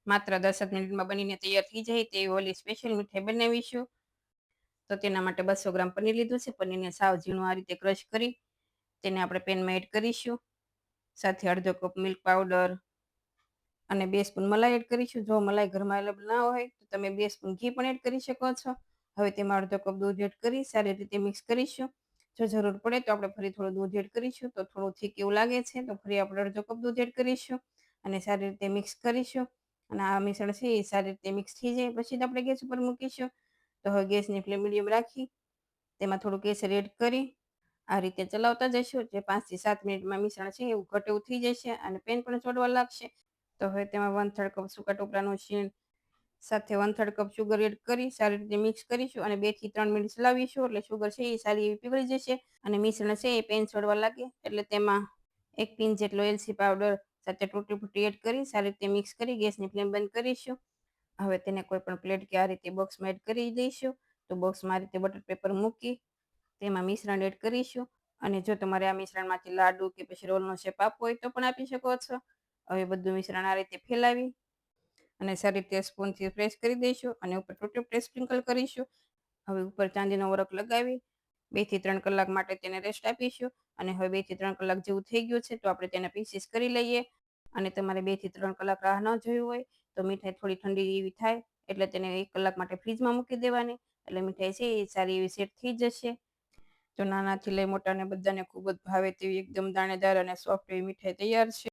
માત્ર 10 જ મિનિટમાં બનીને તૈયાર થઈ જાય તેવી ઓલી સ્પેશિયલ મીઠાઈ બનાવીશું. તો તેના માટે 200 ગ્રામ પનીર લીધું છે. પનીરને સાવ ઝીણું આ રીતે ક્રશ કરી તેને આપણે પેનમાં એડ કરીશું. સાથે અડધો કપ મિલ્ક પાવડર અને 2 સ્પૂન મલાઈ એડ કરીશું. જો મલાઈ ઘરમાં અવેલેબલ ના હોય તો તમે 2 સ્પૂન ઘી પણ એડ કરી શકો છો. હવે તેમાં અડધો કપ દૂધ એડ કરી સારી રીતે મિક્સ કરીશું. જો જરૂર પડે તો આપણે ફરી થોડું દૂધ એડ કરીશું. તો થોડું થીક એવું લાગે છે તો ફરી આપણે અડધો કપ દૂધ એડ કરીશું અને સારી રીતે મિક્સ કરીશું. અને આ મિશ્રણ છે એ સારી રીતે મિક્સ થઈ જાય પછી જ આપણે ગેસ ઉપર મૂકીશું. તો હવે ગેસની ફ્લેમ મીડિયમ રાખી તેમાં થોડું કેસર એડ કરી આ રીતે ચલાવતા જઈશું. જે 5 થી 7 મિનિટમાં મિશ્રણ છે એવું ઘટ એવું થઈ જશે અને પેન પણ છોડવા લાગશે. તો હવે તેમાં 1/3 કપ સૂકા ટોપરાનું છીણ સાથે 1/3 કપ સુગર એડ કરી સારી રીતે મિક્સ કરીશું અને 2 થી 3 મિનિટ ચલાવીશું એટલે સુગર છે એ સારી એવી પીગળી જશે અને મિશ્રણ છે એ પેન છોડવા લાગે એટલે તેમાં 1 પિંચ જેટલો એલચી પાવડર સાથે તૂટી ફૂટી એડ કરી સારી રીતે મિક્સ કરી ગેસની ફ્લેમ બંધ કરીશું. હવે તેને કોઈ પણ પ્લેટ કે આ રીતે બોક્સમાં એડ કરી દઈશું. તો બોક્સમાં આ રીતે બટર પેપર મૂકી તેમાં મિશ્રણ એડ કરીશું અને જો તમારે આ મિશ્રણમાંથી લાડુ કે પછી રોલનો શેપ આપવો હોય તો પણ આપી શકો છો. હવે બધું મિશ્રણ આ રીતે ફેલાવી અને સારી રીતે સ્પૂનથી પ્રેસ કરી દઈશું અને ઉપર ટૂટી સ્પ્રિંકલ કરીશું. હવે ઉપર ચાંદીનો વરખ લગાવી 2 થી 3 કલાક માટે તેને રેસ્ટ આપીશું અને હવે 2 થી 3 કલાક જેવું થઈ ગયું છે તો આપણે તેને પીસીસ કરી લઈએ. અને તમારે 2 થી 3 કલાક રાહ ન જોવી હોય તો મીઠાઈ થોડી ઠંડી એવી થાય એટલે તેને 1 કલાક માટે ફ્રીજમાં મૂકી દેવાની એટલે મીઠાઈ છે એ સારી એવી સેટ થઈ જશે. તો નાનાથી લઈ મોટાને બધાને ખૂબ જ ભાવે તેવી એકદમ દાણેદાર અને સોફ્ટ એવી મીઠાઈ તૈયાર છે.